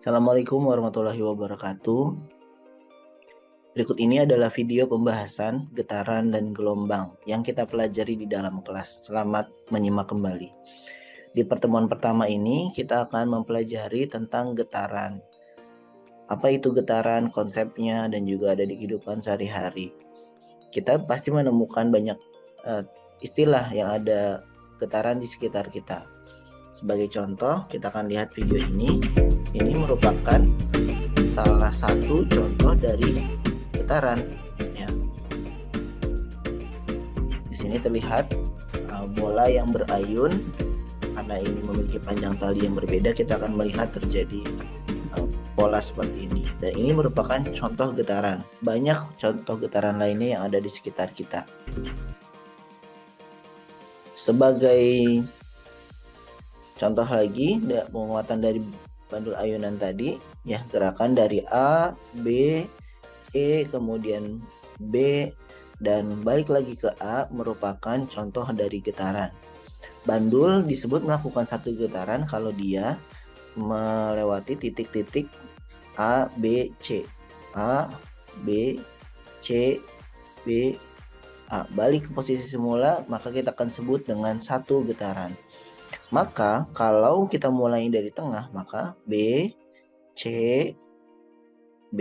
Assalamualaikum warahmatullahi wabarakatuh. Berikut ini adalah video pembahasan getaran dan gelombang yang kita pelajari di dalam kelas. Selamat menyimak kembali. Di pertemuan pertama ini kita akan mempelajari tentang getaran. Apa itu getaran, konsepnya, dan juga ada di kehidupan sehari-hari. Kita pasti menemukan banyak istilah yang ada getaran di sekitar kita. Sebagai contoh, kita akan lihat video ini. Ini merupakan salah satu contoh dari getaran. Ya. Di sini terlihat bola yang berayun. Karena ini memiliki panjang tali yang berbeda, kita akan melihat terjadi pola seperti ini. Dan ini merupakan contoh getaran. Banyak contoh getaran lainnya yang ada di sekitar kita. Sebagai contoh lagi, penguatan dari bandul ayunan tadi, ya, gerakan dari A, B, C, kemudian B, dan balik lagi ke A merupakan contoh dari getaran. Bandul disebut melakukan satu getaran kalau dia melewati titik-titik A, B, C. A, B, C, B, A. Balik ke posisi semula, maka kita akan sebut dengan satu getaran. Maka kalau kita mulai dari tengah, maka B, C, B,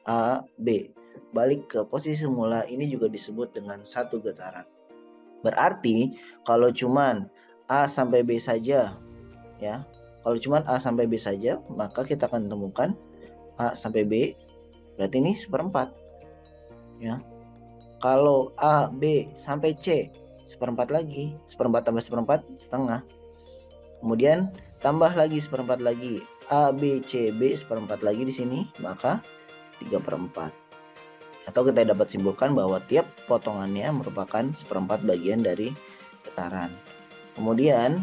A, B. Balik ke posisi semula, ini juga disebut dengan satu getaran. Berarti kalau cuman A sampai B saja, ya, kalau cuman A sampai B saja, maka kita akan temukan A sampai B, berarti ini seperempat. Ya. Kalau A, B sampai C, seperempat lagi, seperempat tambah seperempat, setengah. Kemudian tambah lagi seperempat lagi, A, B, C, B seperempat lagi di sini, maka 3/4. Atau kita dapat simpulkan bahwa tiap potongannya merupakan seperempat bagian dari getaran. Kemudian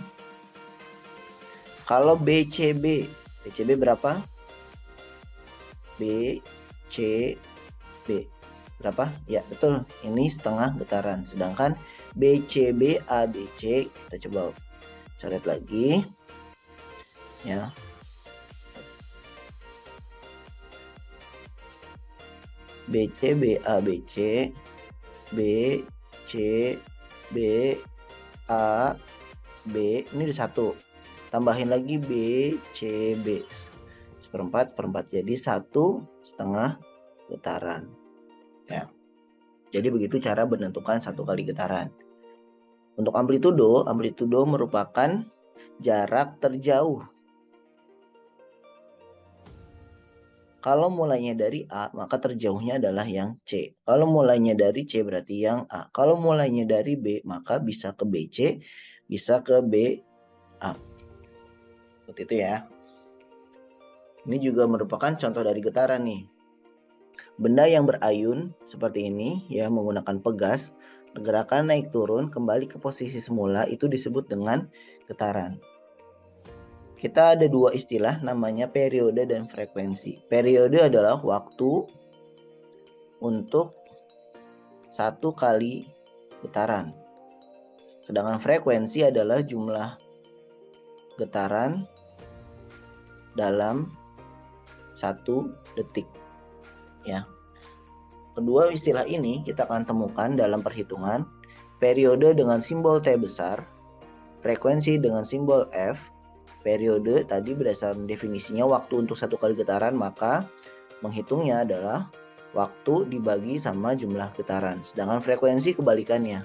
kalau BCB, BCB berapa? B, C, B. Berapa? Ya, betul. Ini setengah getaran. Sedangkan BCB, ABC, kita coba coret lagi. Ya. BC, BA, BC, B, C, B, A, B. Ini ada satu. Tambahin lagi B, C, B. Seperempat, perempat. Jadi 1,5 getaran. Ya. Jadi begitu cara menentukan satu kali getaran. Untuk amplitudo, amplitudo merupakan jarak terjauh. Kalau mulainya dari A, maka terjauhnya adalah yang C. Kalau mulainya dari C berarti yang A. Kalau mulainya dari B, maka bisa ke BC, bisa ke BA. Seperti itu ya. Ini juga merupakan contoh dari getaran nih. Benda yang berayun seperti ini ya, menggunakan pegas, gerakan naik turun kembali ke posisi semula itu disebut dengan getaran. Kita ada dua istilah, namanya periode dan frekuensi. Periode adalah waktu untuk satu kali getaran. Sedangkan frekuensi adalah jumlah getaran dalam 1 detik. Ya. Kedua istilah ini kita akan temukan dalam perhitungan periode dengan simbol T besar, frekuensi dengan simbol F. Periode tadi berdasarkan definisinya waktu untuk satu kali getaran, maka menghitungnya adalah waktu dibagi sama jumlah getaran. Sedangkan frekuensi kebalikannya,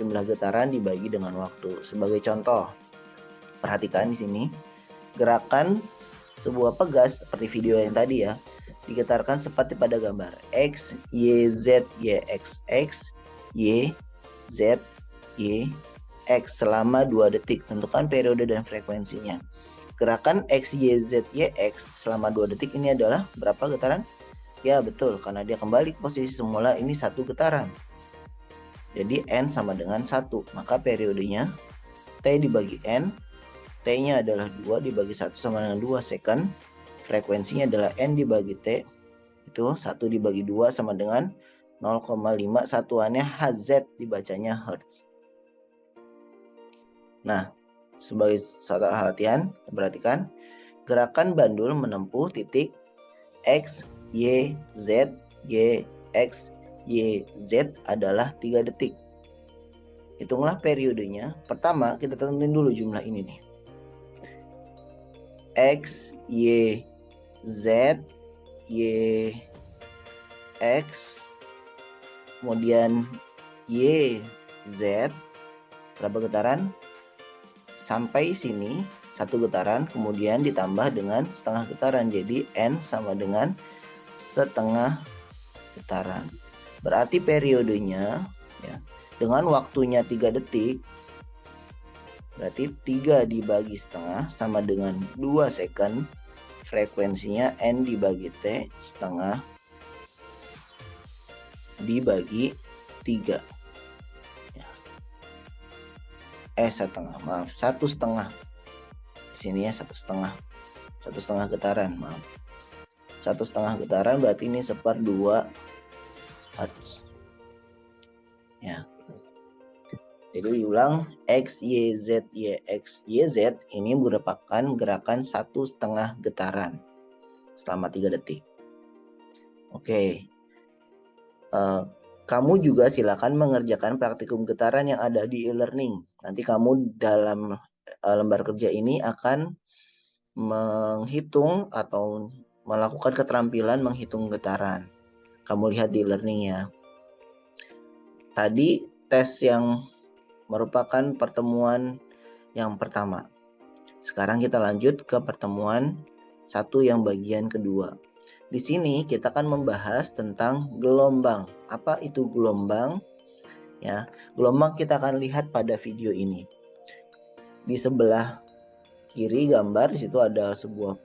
jumlah getaran dibagi dengan waktu. Sebagai contoh, perhatikan di sini, gerakan sebuah pegas seperti video yang tadi ya, digetarkan seperti pada gambar X, Y, Z, Y, X, X, Y, Z, Y, X selama 2 detik. Tentukan periode dan frekuensinya. Gerakan X, Y, Z, Y, X selama 2 detik ini adalah berapa getaran? Ya betul, karena dia kembali ke posisi semula, ini satu getaran. Jadi N sama dengan 1, maka periodenya T dibagi N, T-nya adalah 2 dibagi 1 sama dengan 2 second. Frekuensinya adalah N dibagi T, itu 1 dibagi 2 sama dengan 0,5, satuannya Hz, dibacanya Hertz. Nah, sebagai satu latihan, perhatikan gerakan bandul menempuh titik X, Y, Z, Y, X, Y, Z adalah 3 detik. Hitunglah periodenya. Pertama, kita tentuin dulu jumlah ini nih. X, Y, Z, Y, X, kemudian Y, Z, berapa getaran? Sampai sini 1 getaran, kemudian ditambah dengan setengah getaran, jadi N sama dengan setengah getaran. Berarti periodenya ya, dengan waktunya 3 detik, berarti 3 dibagi setengah sama dengan 2 second, frekuensinya N dibagi T setengah dibagi 3 ya. Setengah, maaf, 1,5. Di sini ya 1,5. 1,5 getaran, maaf. 1,5 getaran berarti ini 1/2 Hz. Ya. Jadi diulang, X, Y, Z, Y, X, Y, Z ini merupakan gerakan 1,5 getaran selama 3 detik. Oke. Kamu juga silakan mengerjakan praktikum getaran yang ada di e-learning. Nanti kamu dalam lembar kerja ini akan menghitung atau melakukan keterampilan menghitung getaran. Kamu lihat di e-learning ya. Tadi tes yang merupakan pertemuan yang pertama. Sekarang kita lanjut ke pertemuan 1 yang bagian kedua. Di sini kita akan membahas tentang gelombang. Apa itu gelombang? Ya, gelombang kita akan lihat pada video ini. Di sebelah kiri gambar, di situ ada sebuah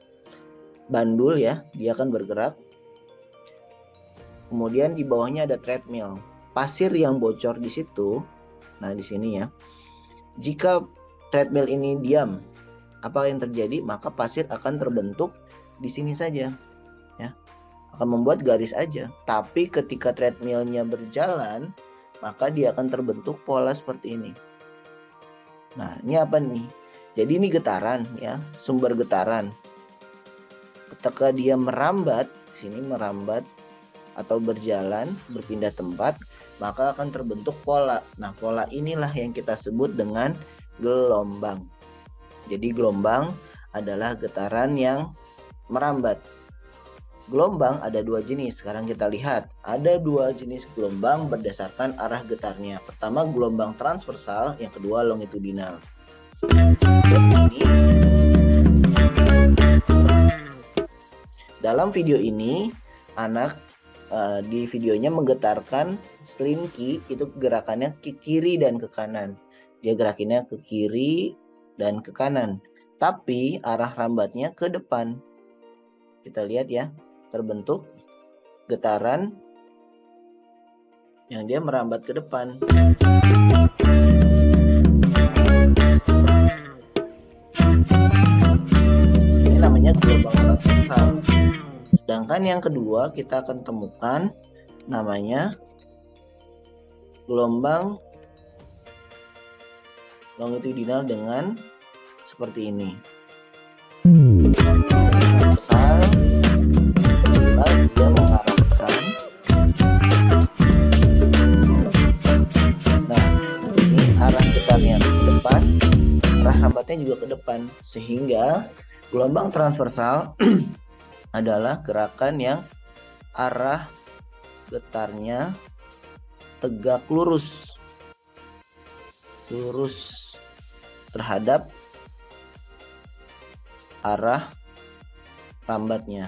bandul ya, dia akan bergerak. Kemudian di bawahnya ada treadmill. Pasir yang bocor di situ. Nah, di sini ya. Jika treadmill ini diam, apa yang terjadi? Maka pasir akan terbentuk di sini saja. Ya, akan membuat garis aja. Tapi ketika treadmillnya berjalan, maka dia akan terbentuk pola seperti ini. Nah, ini apa nih? Jadi ini getaran ya, sumber getaran. Ketika dia merambat, sini merambat atau berjalan, berpindah tempat, maka akan terbentuk pola. Nah, pola inilah yang kita sebut dengan gelombang. Jadi gelombang adalah getaran yang merambat. Gelombang ada 2 jenis. Sekarang kita lihat. Ada 2 jenis gelombang berdasarkan arah getarnya. Pertama gelombang transversal, yang kedua longitudinal. Dalam video ini, anak di videonya menggetarkan slinky, itu gerakannya ke kiri dan ke kanan. Dia gerakinnya ke kiri dan ke kanan. Tapi arah rambatnya ke depan. Kita lihat ya. Terbentuk getaran yang dia merambat ke depan. Ini namanya gelombang transversal. Sedangkan yang kedua kita akan temukan namanya gelombang longitudinal dengan seperti ini. Dia mengarahkan. Nah, ini arah getarnya ke depan, arah rambatnya juga ke depan, sehingga gelombang transversal adalah gerakan yang arah getarnya tegak lurus terhadap arah rambatnya.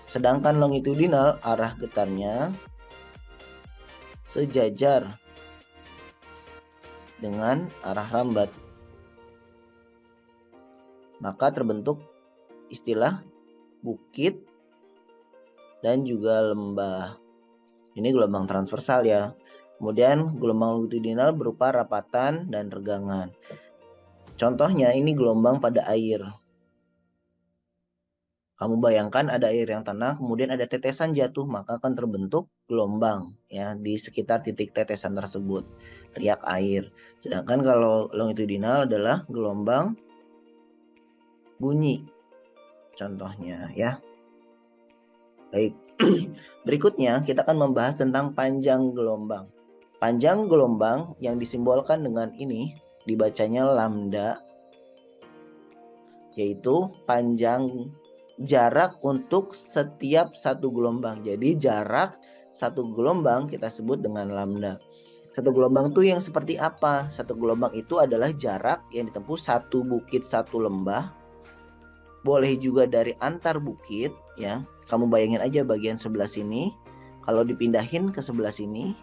Sedangkan longitudinal arah getarnya sejajar dengan arah rambat. Maka terbentuk istilah bukit dan juga lembah. Ini gelombang transversal ya. Kemudian gelombang longitudinal berupa rapatan dan regangan. Contohnya ini gelombang pada air. Kamu bayangkan ada air yang tenang, kemudian ada tetesan jatuh, maka akan terbentuk gelombang ya di sekitar titik tetesan tersebut, riak air. Sedangkan kalau longitudinal adalah gelombang bunyi. contohnya ya. Baik, berikutnya kita akan membahas tentang panjang gelombang. Panjang gelombang yang disimbolkan dengan ini dibacanya lambda, yaitu panjang jarak untuk setiap satu gelombang. Jadi jarak satu gelombang kita sebut dengan lambda. Satu gelombang itu yang seperti apa? Satu gelombang itu adalah jarak yang ditempuh satu bukit satu lembah. Boleh juga dari antar bukit ya. Kamu bayangin aja bagian sebelah sini, kalau dipindahin ke sebelah sini,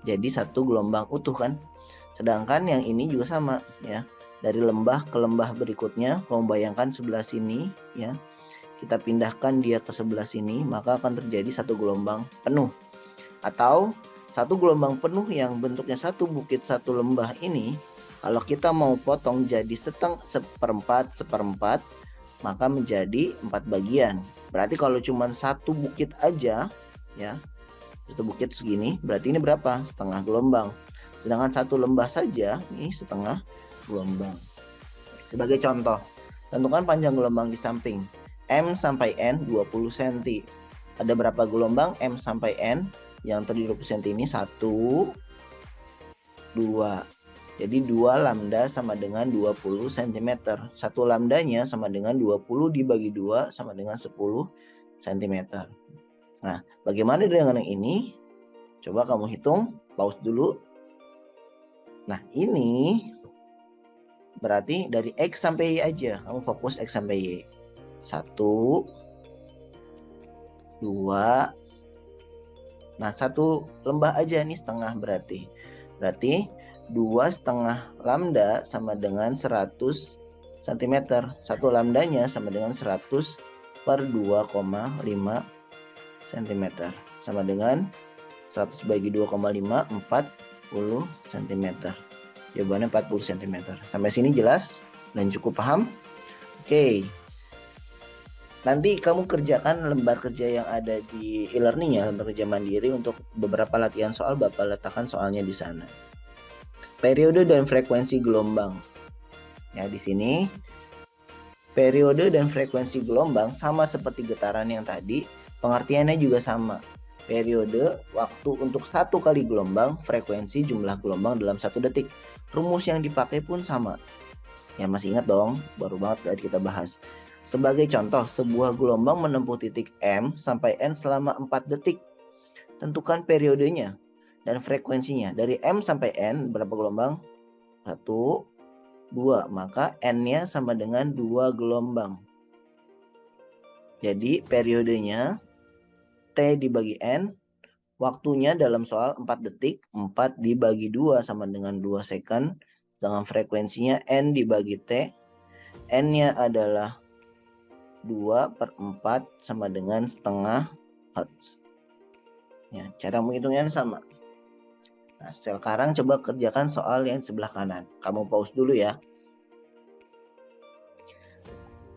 jadi satu gelombang utuh kan. Sedangkan yang ini juga sama ya. Dari lembah ke lembah berikutnya, kamu bayangkan sebelah sini ya. Kita pindahkan dia ke sebelah sini, maka akan terjadi satu gelombang penuh. Atau satu gelombang penuh yang bentuknya satu bukit satu lembah ini, kalau kita mau potong jadi seperempat, maka menjadi 4 bagian. Berarti kalau cuma satu bukit aja ya, satu bukit segini, berarti ini berapa? Setengah gelombang. Sedangkan satu lembah saja ini setengah gelombang. Sebagai contoh, tentukan panjang gelombang di samping. M sampai N 20 cm. Ada berapa gelombang M sampai N? Yang tadi 20 cm ini 1, 2. Jadi 2 lambda sama dengan 20 cm. Satu lambdanya sama dengan 20 dibagi 2 sama dengan 10 cm. Nah, bagaimana dengan yang ini? Coba kamu hitung, pause dulu. Nah, ini berarti dari X sampai Y aja. Kamu fokus X sampai Y. 1, 2. Nah, satu lembah aja nih setengah berarti. Berarti 2,5 lambda sama dengan 100 cm. Satu lambdanya sama dengan 100 per 2,5 cm. Sama dengan 100 bagi 2,5, 40 cm. Jawabannya 40 cm. Sampai sini jelas dan cukup paham? Oke. Nanti kamu kerjakan lembar kerja yang ada di e-learning ya, lembar kerja mandiri untuk beberapa latihan soal, Bapak letakkan soalnya di sana. Periode dan frekuensi gelombang. Ya, di sini periode dan frekuensi gelombang sama seperti getaran yang tadi, pengertiannya juga sama. Periode waktu untuk satu kali gelombang, frekuensi jumlah gelombang dalam 1 detik. Rumus yang dipakai pun sama. Ya, masih ingat dong, baru banget tadi kita bahas. Sebagai contoh, sebuah gelombang menempuh titik M sampai N selama 4 detik. Tentukan periodenya dan frekuensinya. Dari M sampai N berapa gelombang? 1, 2. Maka N-nya sama dengan 2 gelombang. Jadi periodenya T dibagi N. Waktunya dalam soal 4 detik. 4 dibagi 2 sama dengan 2 second. Sedangkan frekuensinya N dibagi T. N-nya adalah 2 per 4 sama dengan setengah Hertz. Ya, cara menghitungnya sama. Nah, sekarang coba kerjakan soal yang sebelah kanan. Kamu pause dulu ya.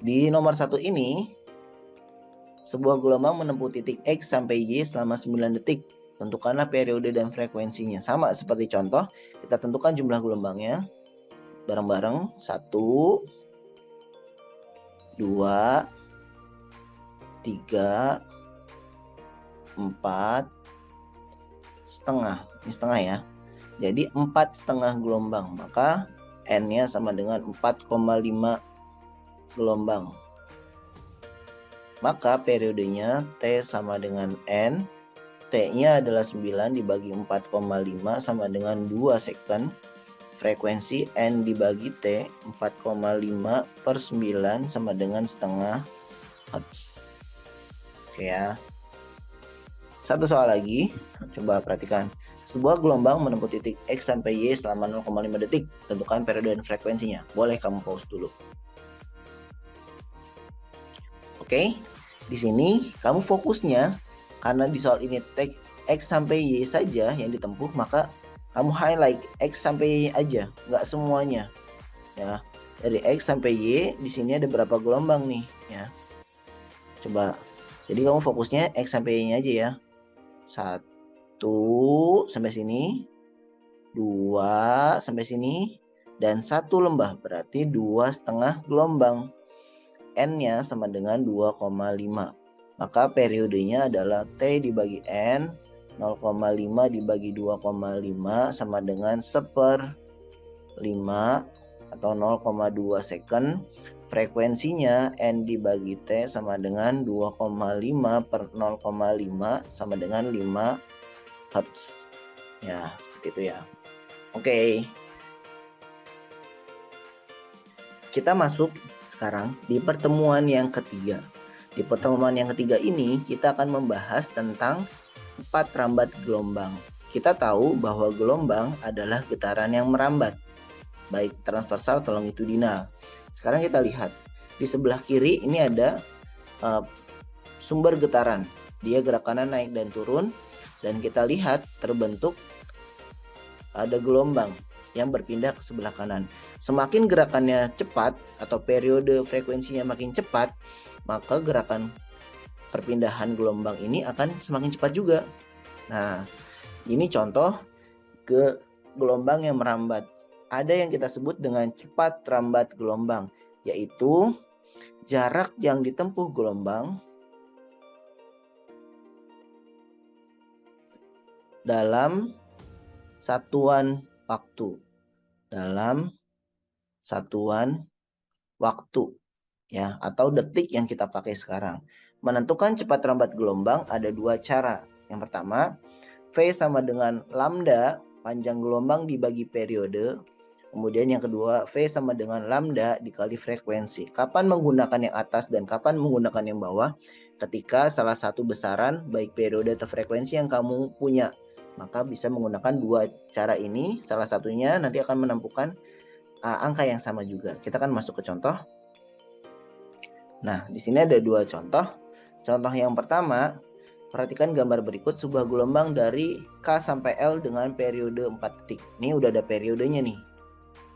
Di nomor 1 ini, sebuah gelombang menempuh titik X sampai Y selama 9 detik. Tentukanlah periode dan frekuensinya. Sama seperti contoh, kita tentukan jumlah gelombangnya. Bareng-bareng. 1, 2, 3, 4, setengah. Ini setengah ya. Jadi 4,5 gelombang. Maka N-nya sama dengan 4,5 gelombang. Maka periodenya T sama dengan N. T-nya adalah 9 dibagi 4,5 sama dengan 2 second. Frekuensi N dibagi T 4,5 per 9 sama dengan setengah Hertz. Oke ya. Satu soal lagi, coba perhatikan. Sebuah gelombang menempuh titik X sampai Y selama 0,5 detik. Tentukan periode dan frekuensinya. Boleh kamu pause dulu. Oke, di sini kamu fokusnya, karena di soal ini teks X sampai Y saja yang ditempuh, maka kamu highlight X sampai Y aja, nggak semuanya. Ya, dari X sampai Y, di sini ada berapa gelombang nih? Ya, coba. Jadi kamu fokusnya X sampai Y-nya aja ya. 1 sampai sini, 2 sampai sini, dan 1 lembah, berarti 2,5 gelombang. N-nya sama dengan 2,5. Maka periodenya adalah T dibagi N, 0,5 dibagi 2,5 sama dengan 1/5 atau 0,2 second. Frekuensinya N dibagi T sama dengan 2,5 per 0,5 sama dengan 5 Hz. Ya, seperti itu ya. Oke. Kita masuk sekarang di pertemuan yang ketiga. Di pertemuan yang ketiga ini kita akan membahas tentang 4 rambat gelombang. Kita tahu bahwa gelombang adalah getaran yang merambat, baik transversal atau longitudinal. Sekarang kita lihat di sebelah kiri ini ada sumber getaran. Dia gerakannya naik dan turun, dan kita lihat terbentuk ada gelombang yang berpindah ke sebelah kanan. Semakin gerakannya cepat atau periode frekuensinya makin cepat, maka gerakan perpindahan gelombang ini akan semakin cepat juga. Nah, ini contoh ke gelombang yang merambat. Ada yang kita sebut dengan cepat rambat gelombang, yaitu jarak yang ditempuh gelombang dalam satuan waktu. Ya, atau detik yang kita pakai sekarang. Menentukan cepat rambat gelombang ada 2 cara. Yang pertama, V sama dengan lambda panjang gelombang dibagi periode. Kemudian yang kedua, V sama dengan lambda dikali frekuensi. Kapan menggunakan yang atas dan kapan menggunakan yang bawah? Ketika salah satu besaran baik periode atau frekuensi yang kamu punya, maka bisa menggunakan 2 cara ini. Salah satunya nanti akan menemukan angka yang sama juga. Kita akan masuk ke contoh. Nah, di sini ada 2 contoh. Contoh yang pertama, perhatikan gambar berikut, sebuah gelombang dari K sampai L dengan periode 4 detik. Ini udah ada periodenya nih.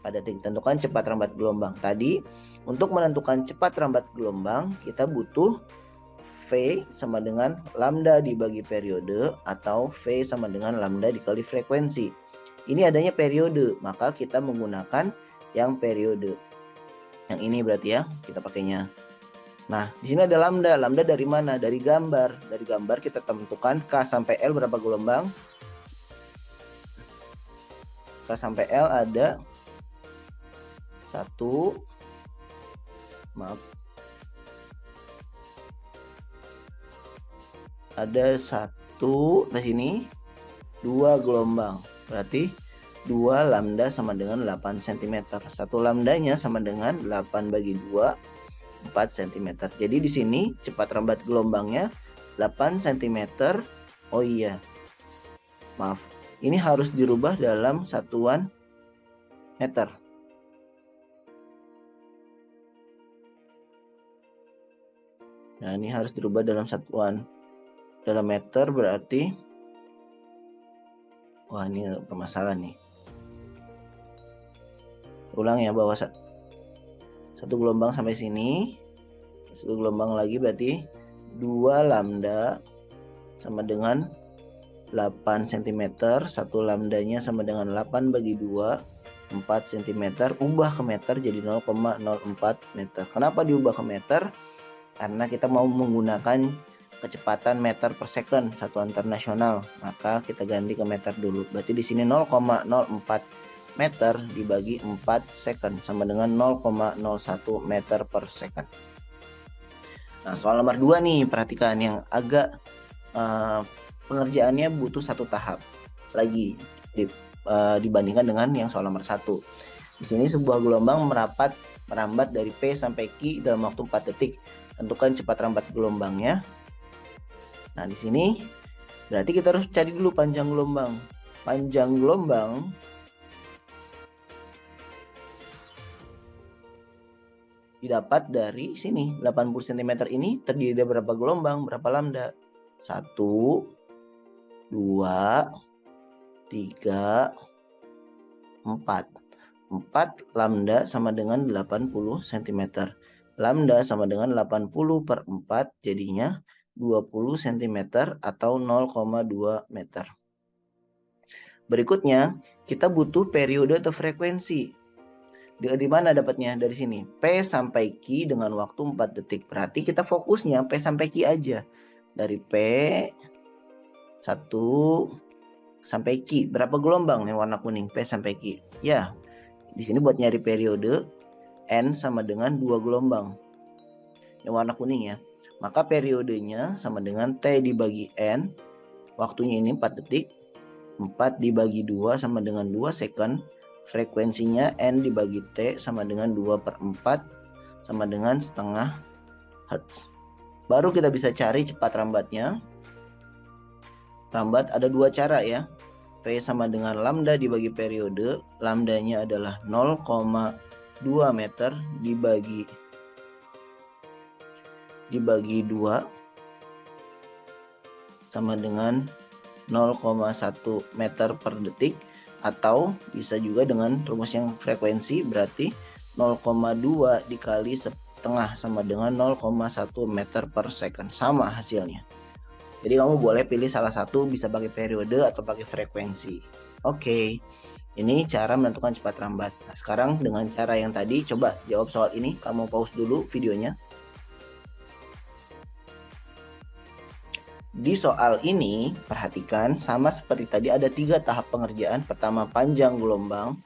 Pada detik, tentukan cepat rambat gelombang. Tadi, untuk menentukan cepat rambat gelombang, kita butuh V sama dengan lambda dibagi periode atau V sama dengan lambda dikali frekuensi. Ini adanya periode, maka kita menggunakan yang periode. Yang ini berarti ya, kita pakainya. Nah, di sini ada lambda. Lambda dari mana? Dari gambar. Dari gambar kita tentukan K sampai L berapa gelombang. K sampai L ada 1, ada 1 di sini, 2 gelombang. Berarti 2 lambda sama dengan 8 cm. 1 lambdanya sama dengan 8 bagi 2, 4 cm. Jadi di sini cepat rambat gelombangnya 8 cm. Oh iya, maaf, ini harus dirubah dalam satuan meter. Nah, ini harus dirubah dalam satuan dalam meter, berarti wah, ini permasalahan nih. Ulang ya, bawa satu gelombang sampai sini, 1 gelombang lagi, berarti 2 lambda sama dengan 8 cm. 1 lambdanya sama dengan 8 bagi 2, 4 cm. Ubah ke meter jadi 0,04 meter. Kenapa diubah ke meter? Karena kita mau menggunakan kecepatan meter per second, satuan internasional. Maka kita ganti ke meter dulu. Berarti di sini 0,04 meter dibagi 4 second sama dengan 0,01 meter per second. Nah, soal nomor 2 nih, perhatikan yang agak pengerjaannya butuh 1 tahap lagi dibandingkan dengan yang soal nomor 1. Di sini sebuah gelombang merambat dari P sampai Q dalam waktu 4 detik. Tentukan cepat rambat gelombangnya. Nah, di sini berarti kita harus cari dulu panjang gelombang. Panjang gelombang didapat dari sini, 80 cm ini terdiri dari berapa gelombang, berapa lambda? 1, 2, 3, 4. 4 lambda sama dengan 80 cm. Lambda sama dengan 80 per 4, jadinya 20 cm atau 0,2 meter. Berikutnya, kita butuh periode atau frekuensi. Di mana dapatnya? Dari sini. P sampai Q dengan waktu 4 detik. Berarti kita fokusnya P sampai Q aja. Dari P 1 sampai Q. Berapa gelombang yang warna kuning? P sampai Q. Ya, di sini buat nyari periode N sama dengan 2 gelombang. Yang warna kuning ya. Maka periodenya sama dengan T dibagi N. Waktunya ini 4 detik. 4 dibagi 2 sama dengan 2 second. Frekuensinya N dibagi T sama dengan 2/4 sama dengan setengah Hertz. Baru kita bisa cari cepat rambatnya. Rambat ada dua cara ya. V sama dengan lambda dibagi periode. Lambdanya adalah 0,2 meter dibagi 2 sama dengan 0,1 meter per detik. Atau bisa juga dengan rumus yang frekuensi, berarti 0,2 dikali setengah sama dengan 0,1 meter per second. Sama hasilnya. Jadi kamu boleh pilih salah satu, bisa pakai periode atau pakai frekuensi. Oke, ini cara menentukan cepat rambat. Nah, sekarang dengan cara yang tadi, coba jawab soal ini. Kamu pause dulu videonya. Di soal ini, perhatikan sama seperti tadi ada 3 tahap pengerjaan. Pertama, panjang gelombang.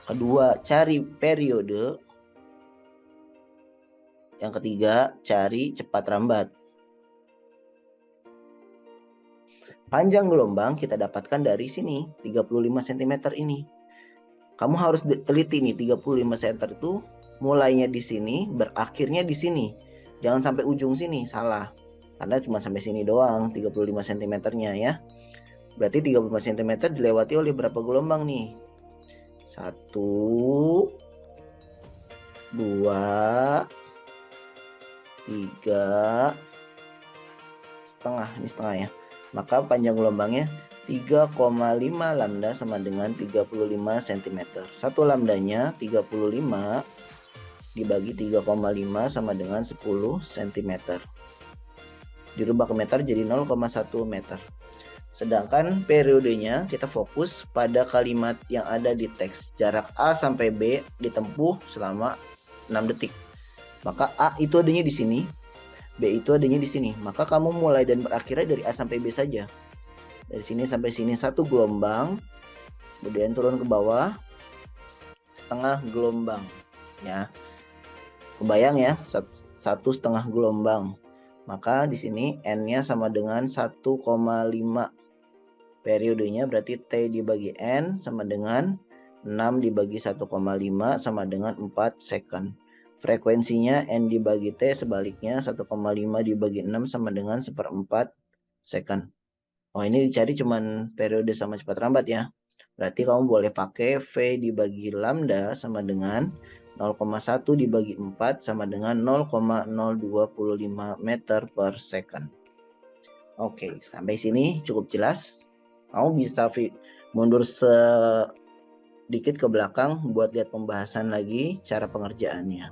Kedua, cari periode. Yang ketiga, cari cepat rambat. Panjang gelombang kita dapatkan dari sini, 35 cm ini. Kamu harus teliti nih, 35 cm itu mulainya di sini, berakhirnya di sini. Jangan sampai ujung sini, salah. Karena cuma sampai sini doang 35 cm-nya ya. Berarti 35 cm dilewati oleh berapa gelombang nih? 1, 2, 3, setengah. Ini setengah ya. Maka panjang gelombangnya 3,5 lambda sama dengan 35 cm. Satu lambdanya 35 dibagi 3,5 sama dengan 10 cm. Dirubah ke meter jadi 0,1 meter. Sedangkan periodenya kita fokus pada kalimat yang ada di teks. Jarak A sampai B ditempuh selama 6 detik. Maka A itu adanya di sini, B itu adanya di sini. Maka kamu mulai dan berakhirnya dari A sampai B saja. Dari sini sampai sini satu gelombang, kemudian turun ke bawah setengah gelombang ya. Kebayang ya, 1,5 gelombang. Maka di sini N-nya sama dengan 1,5. Periodenya berarti T dibagi N sama dengan 6 dibagi 1,5 sama dengan 4 second. Frekuensinya N dibagi T sebaliknya 1,5 dibagi 6 sama dengan 1/4 second. Oh, ini dicari cuman periode sama cepat rambat ya. Berarti kamu boleh pakai V dibagi lambda sama dengan 0,1 dibagi 4 sama dengan 0,025 meter per second. Oke, sampai sini cukup jelas. Kamu bisa mundur sedikit ke belakang buat lihat pembahasan lagi cara pengerjaannya.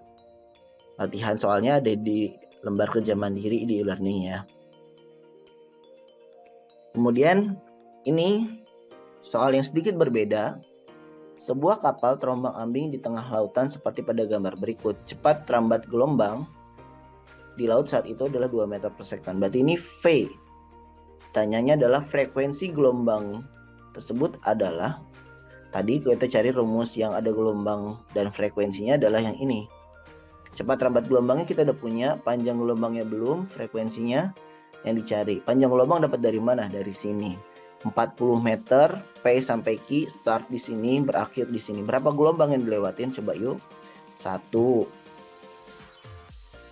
Latihan soalnya ada di lembar kerja mandiri di e-learning ya. Kemudian ini soal yang sedikit berbeda. Sebuah kapal terombang-ambing di tengah lautan seperti pada gambar berikut. Cepat rambat gelombang di laut saat itu adalah 2 meter per second. Berarti ini V. Tanyanya adalah frekuensi gelombang tersebut adalah, tadi kita cari rumus yang ada gelombang dan frekuensinya adalah yang ini. Cepat rambat gelombangnya kita udah punya, panjang gelombangnya belum, frekuensinya yang dicari. Panjang gelombang dapat dari mana? Dari sini. 40 meter, P sampai Q, start di sini, berakhir di sini. Berapa gelombang yang dilewatin? Coba yuk. 1,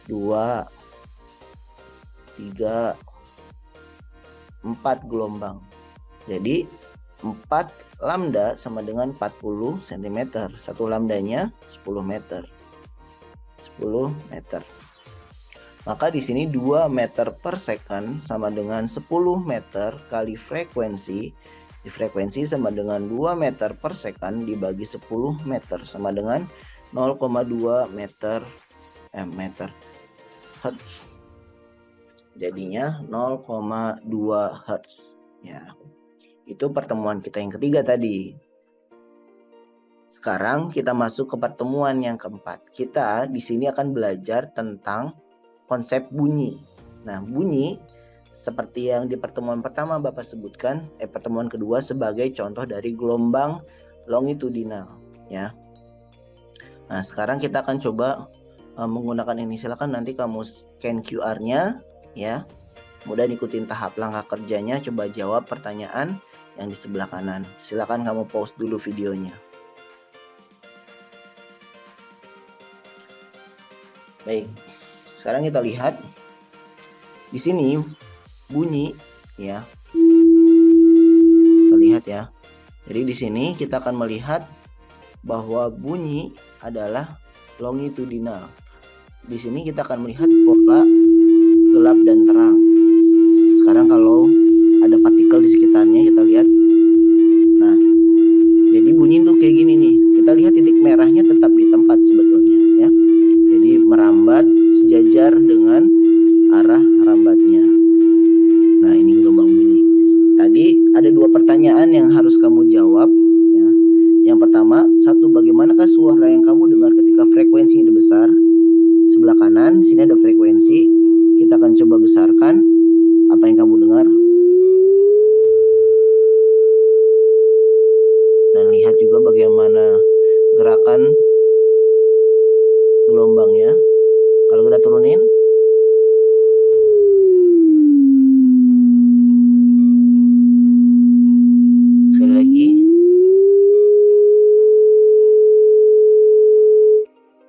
2, 3, 4 gelombang. Jadi 4 lambda sama dengan 40 cm. Satu lambdanya 10 meter. 10 meter. Maka di sini 2 meter per second sama dengan 10 meter kali frekuensi. Di frekuensi sama dengan 2 meter per second dibagi 10 meter sama dengan 0,2 meter Hertz. Jadinya 0,2 Hertz. Ya. Itu pertemuan kita yang ketiga tadi. Sekarang kita masuk ke pertemuan yang keempat. Kita di sini akan belajar tentang konsep bunyi. Nah, bunyi seperti yang di pertemuan pertama Bapak sebutkan, pertemuan kedua sebagai contoh dari gelombang longitudinal, ya. Nah, sekarang kita akan coba menggunakan ini. Silakan nanti kamu scan QR-nya, ya. Kemudian ikutin tahap langkah kerjanya, coba jawab pertanyaan yang di sebelah kanan. Silakan kamu pause dulu videonya. Baik, sekarang kita lihat di sini bunyi, ya. Kita lihat ya. Jadi di sini kita akan melihat bahwa bunyi adalah longitudinal. Di sini kita akan melihat pola gelap dan terang. Sekarang kalau ada partikel di sekitarnya, kita lihat. Nah, jadi bunyi tuh kayak gini nih. Kita lihat titik merahnya tetap di tempat sebetulnya, ya. Jadi merambat sejajar dengan arah rambatnya. Nah, ini gelombang bunyi. Tadi ada dua pertanyaan yang harus kamu jawab, ya. Yang pertama, satu, bagaimanakah suara yang kamu dengar ketika frekuensinya besar? Sebelah kanan, sini ada frekuensi. Kita akan coba besarkan apa yang kamu dengar. Dan lihat juga bagaimana gerakan gelombangnya. Kalau kita turunin, sekali lagi,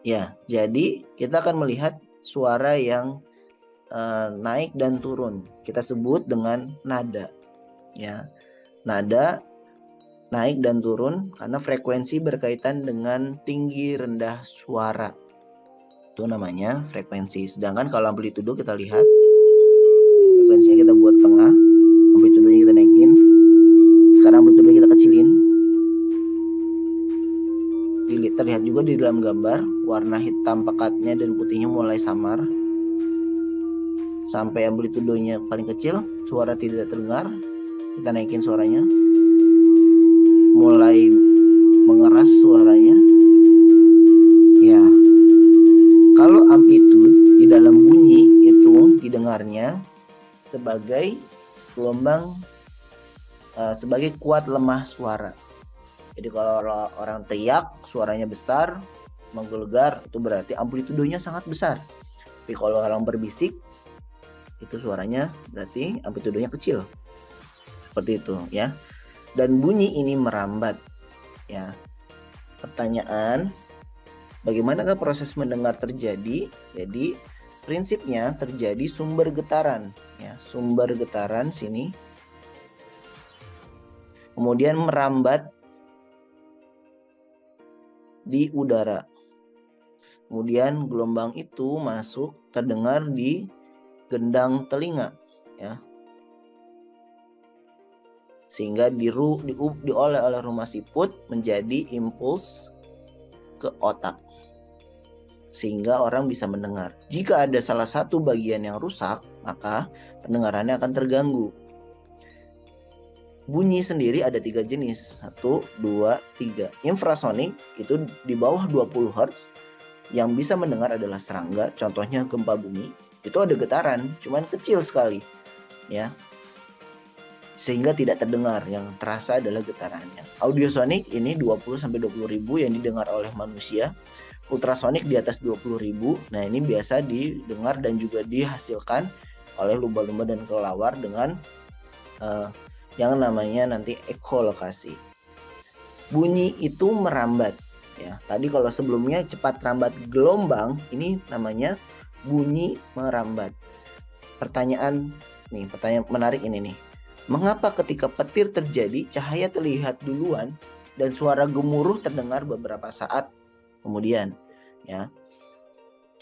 ya. Jadi kita akan melihat suara yang naik dan turun. Kita sebut dengan nada, ya. Nada naik dan turun karena frekuensi berkaitan dengan tinggi rendah suara. Itu namanya frekuensi. Sedangkan kalau amplitudo kita lihat, frekuensinya kita buat tengah, amplitudonya kita naikin. Sekarang amplitudonya kita kecilin. Terlihat juga di dalam gambar, warna hitam pekatnya dan putihnya mulai samar. Sampai amplitudonya paling kecil, suara tidak terdengar. Kita naikin suaranya. Mulai mengeras suaranya. Ya. Kalau amplitude di dalam bunyi itu didengarnya sebagai gelombang, sebagai kuat lemah suara. Jadi kalau orang teriak suaranya besar, menggelegar, itu berarti amplitudonya sangat besar. Tapi kalau orang berbisik, itu suaranya berarti amplitudonya kecil. Seperti itu, ya. Dan bunyi ini merambat, ya. Pertanyaan, bagaimanakah proses mendengar terjadi? Jadi prinsipnya terjadi sumber getaran, ya. Sumber getaran sini kemudian merambat di udara. Kemudian gelombang itu masuk terdengar di gendang telinga, ya. Sehingga diolah oleh rumah siput menjadi impuls ke otak. Sehingga orang bisa mendengar. Jika ada salah satu bagian yang rusak, maka pendengarannya akan terganggu. Bunyi sendiri ada 3 jenis. 1, 2, 3. Infrasonik itu di bawah 20 Hz. Yang bisa mendengar adalah serangga, contohnya gempa bumi. Itu ada getaran, cuman kecil sekali, ya. Sehingga tidak terdengar, yang terasa adalah getarannya. Audiosonik ini 20-20 ribu yang didengar oleh manusia. Ultrasonik di atas 20 ribu. Nah, ini biasa didengar dan juga dihasilkan oleh lumba-lumba dan kelelawar dengan yang namanya nanti ekolokasi. Bunyi itu merambat, ya. Tadi kalau sebelumnya cepat rambat gelombang, ini namanya bunyi merambat. Pertanyaan menarik ini nih. Mengapa ketika petir terjadi, cahaya terlihat duluan dan suara gemuruh terdengar beberapa saat kemudian, ya.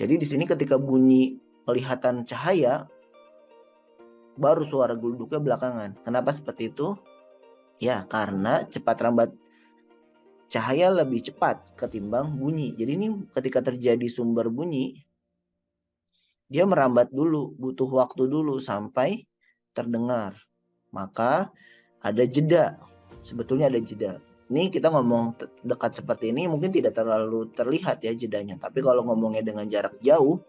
Jadi di sini ketika bunyi kelihatan cahaya, baru suara geluduknya belakangan. Kenapa seperti itu? Ya, karena cepat rambat cahaya lebih cepat ketimbang bunyi. Jadi ini ketika terjadi sumber bunyi, dia merambat dulu, butuh waktu dulu sampai terdengar. Maka ada jeda, sebetulnya ada jeda. Ini kita ngomong dekat seperti ini mungkin tidak terlalu terlihat ya jedanya. Tapi kalau ngomongnya dengan jarak jauh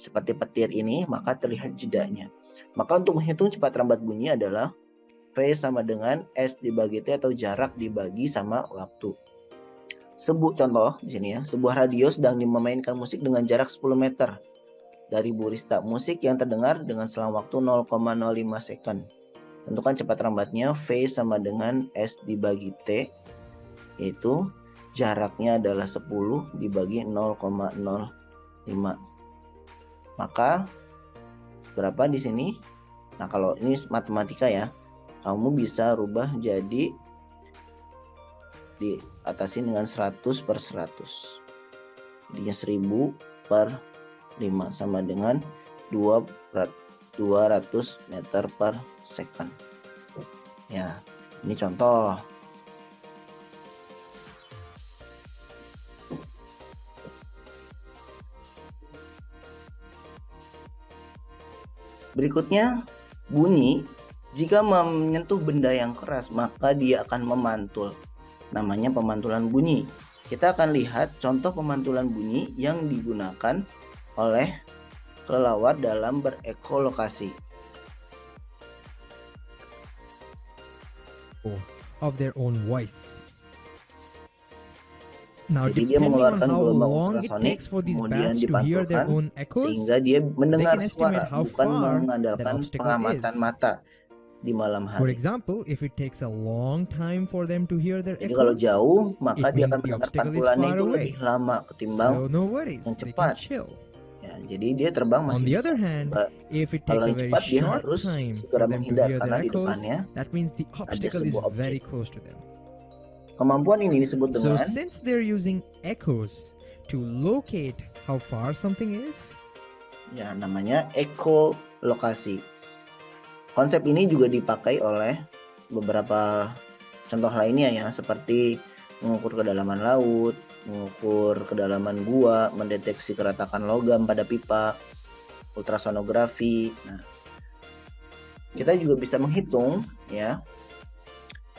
seperti petir ini, maka terlihat jedanya. Maka untuk menghitung cepat lambat bunyi adalah V sama dengan S dibagi T atau jarak dibagi sama waktu. Contoh di sini ya, sebuah radio sedang memainkan musik dengan jarak 10 meter dari barista musik yang terdengar dengan selang waktu 0,05 second. Tentukan cepat lambatnya V sama dengan S dibagi T, yaitu jaraknya adalah 10 dibagi 0,05. Maka berapa di sini? Nah, kalau ini matematika ya, kamu bisa rubah jadi diatasin dengan 100 per 100. Jadinya 1000 per 5 sama dengan 200 meter per second. Ya, ini contoh. Berikutnya, bunyi jika menyentuh benda yang keras maka dia akan memantul. Namanya pemantulan bunyi. Kita akan lihat contoh pemantulan bunyi yang digunakan oleh kelelawar dalam berekolokasi. Of their own voice. Now, Jadi dia depending on mengeluarkan how gelombang long it ultrasonik, takes for these kemudian bats to hear their dipantulkan own echoes, sehingga dia they mendengar can estimate suara, how bukan far that mengandalkan obstacle pengamatan is. mata di malam For hari. example, if it takes a long time for them to hear their Jadi kalau echoes, jauh, maka it dia means akan the mendengar obstacle is pantulannya far itu away. lebih lama ketimbang So no worries, yang they can cepat. chill. Ya, jadi dia terbang On masih the bisa. other hand, if it takes Kalau a yang very cepat dia short harus time segera for them to menghindar hear karena their di echoes, depannya that means the ada obstacle is sebuah objek. very close to them. Kemampuan ini disebut So dengan since they're using echoes to locate how far something is, ya namanya ekolokasi. Konsep ini juga dipakai oleh beberapa contoh lainnya ya, seperti mengukur kedalaman laut, mengukur kedalaman gua, mendeteksi keretakan logam pada pipa, ultrasonografi. Nah, kita juga bisa menghitung ya,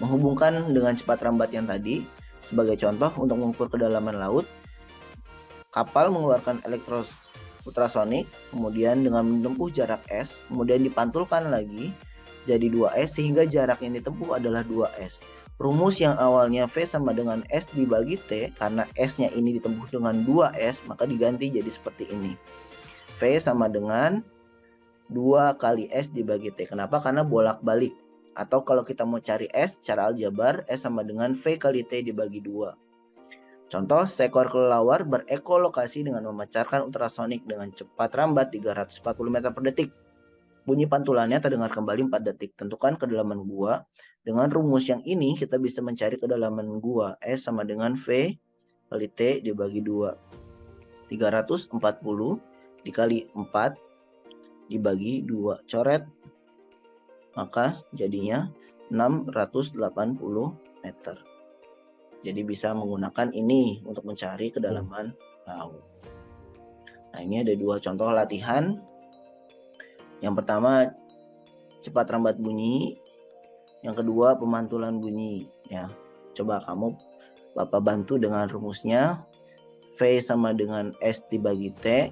menghubungkan dengan cepat lambat yang tadi. Sebagai contoh, untuk mengukur kedalaman laut, kapal mengeluarkan ultrasonik, kemudian dengan menempuh jarak S, kemudian dipantulkan lagi jadi 2S sehingga jarak yang ditempuh adalah 2S. Rumus yang awalnya V sama dengan S dibagi T, karena S-nya ini ditempuh dengan 2S, maka diganti jadi seperti ini. V sama dengan 2 kali S dibagi T. Kenapa? Karena bolak-balik. Atau kalau kita mau cari S secara aljabar, S sama dengan V kali T dibagi 2. Contoh, seekor kelelawar berekolokasi dengan memancarkan ultrasonik dengan cepat lambat 340 meter per detik. Bunyi pantulannya terdengar kembali 4 detik. Tentukan kedalaman gua. Dengan rumus yang ini kita bisa mencari kedalaman gua. S sama dengan V kali T dibagi 2. 340 dikali 4 dibagi 2. Coret. Maka jadinya 680 meter. Jadi bisa menggunakan ini untuk mencari kedalaman laut. Nah, ini ada 2 contoh latihan. Yang pertama cepat lambat bunyi, yang kedua pemantulan bunyi ya. Coba Bapak bantu dengan rumusnya. V sama dengan S dibagi T.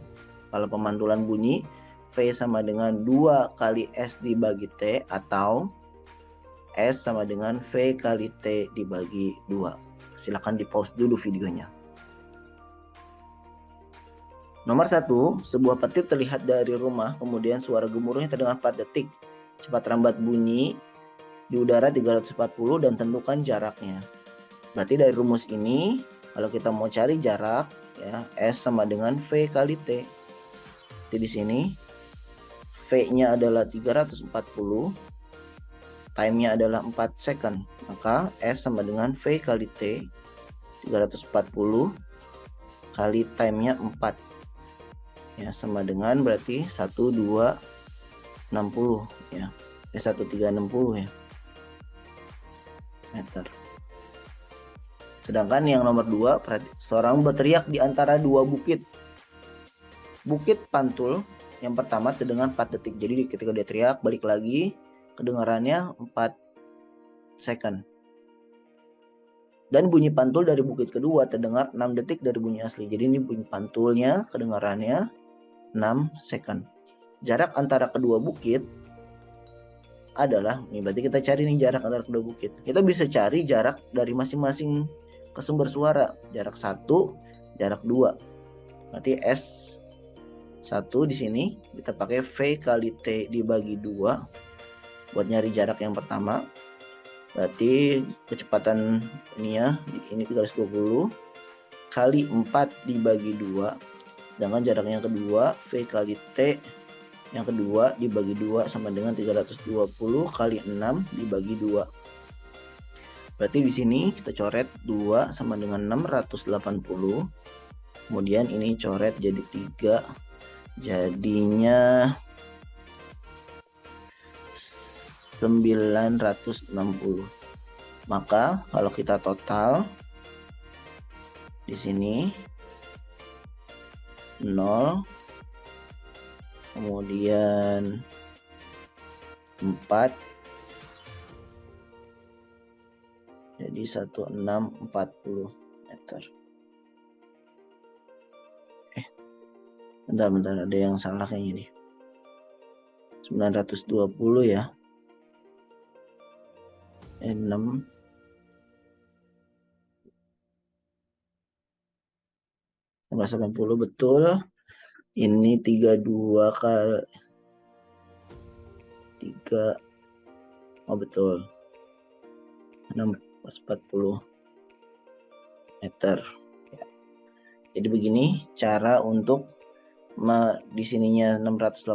Kalau pemantulan bunyi, V sama dengan 2 kali S dibagi T, atau S sama dengan V kali T dibagi 2. Silakan di pause dulu videonya. Nomor 1, sebuah petir terlihat dari rumah, kemudian suara gemuruhnya terdengar 4 detik. Cepat lambat bunyi di udara 340 dan tentukan jaraknya. Berarti dari rumus ini, kalau kita mau cari jarak, ya, S sama dengan V kali T. Jadi di sini, V-nya adalah 340, time-nya adalah 4 second. Maka S sama dengan V kali T, 340 kali time-nya 4. Ya, sama dengan berarti 1260 ya. 1360 ya. Meter. Sedangkan yang nomor 2, seorang berteriak di antara 2 bukit. Bukit pantul yang pertama terdengar 4 detik. Jadi ketika dia teriak balik lagi kedengarannya 4 second. Dan bunyi pantul dari bukit kedua terdengar 6 detik dari bunyi asli. Jadi ini bunyi pantulnya kedengarannya 6 second. Jarak antara kedua bukit adalah, ini berarti kita cari nih jarak antara kedua bukit. Kita bisa cari jarak dari masing-masing ke sumber suara. Jarak 1, jarak 2. Berarti S1 di sini kita pakai V kali T dibagi 2 buat nyari jarak yang pertama. Berarti kecepatan ini ya, ini 320 kali 4 dibagi 2. Sedangkan jarak yang kedua, V kali T yang kedua dibagi 2 sama dengan 320 kali 6 dibagi 2. Berarti di sini kita coret 2 sama dengan 680. Kemudian ini coret jadi 3. Jadinya 960. Maka kalau kita total di sini 0, kemudian 4, jadi 1640 meter. Bentar, ada yang salah kayaknya nih. 920 ya. 6 980 betul. Ini 32 kali 3. Oh betul. 640 meter. Ya. Jadi begini cara untuk di sininya 680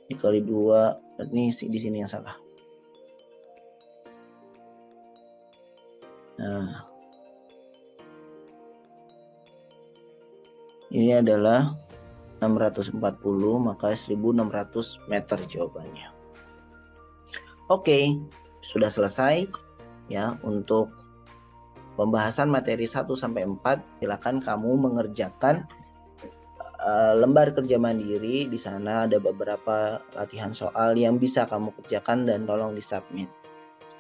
dikali 2, ini di sini yang salah. Nah, ini adalah 640, maka 1600 meter jawabannya. Oke, sudah selesai ya untuk pembahasan materi 1 sampai 4. Silakan kamu mengerjakan lembar kerja mandiri. Di sana ada beberapa latihan soal yang bisa kamu kerjakan dan tolong disubmit.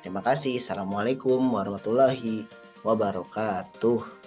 Terima kasih. Assalamualaikum warahmatullahi wabarakatuh.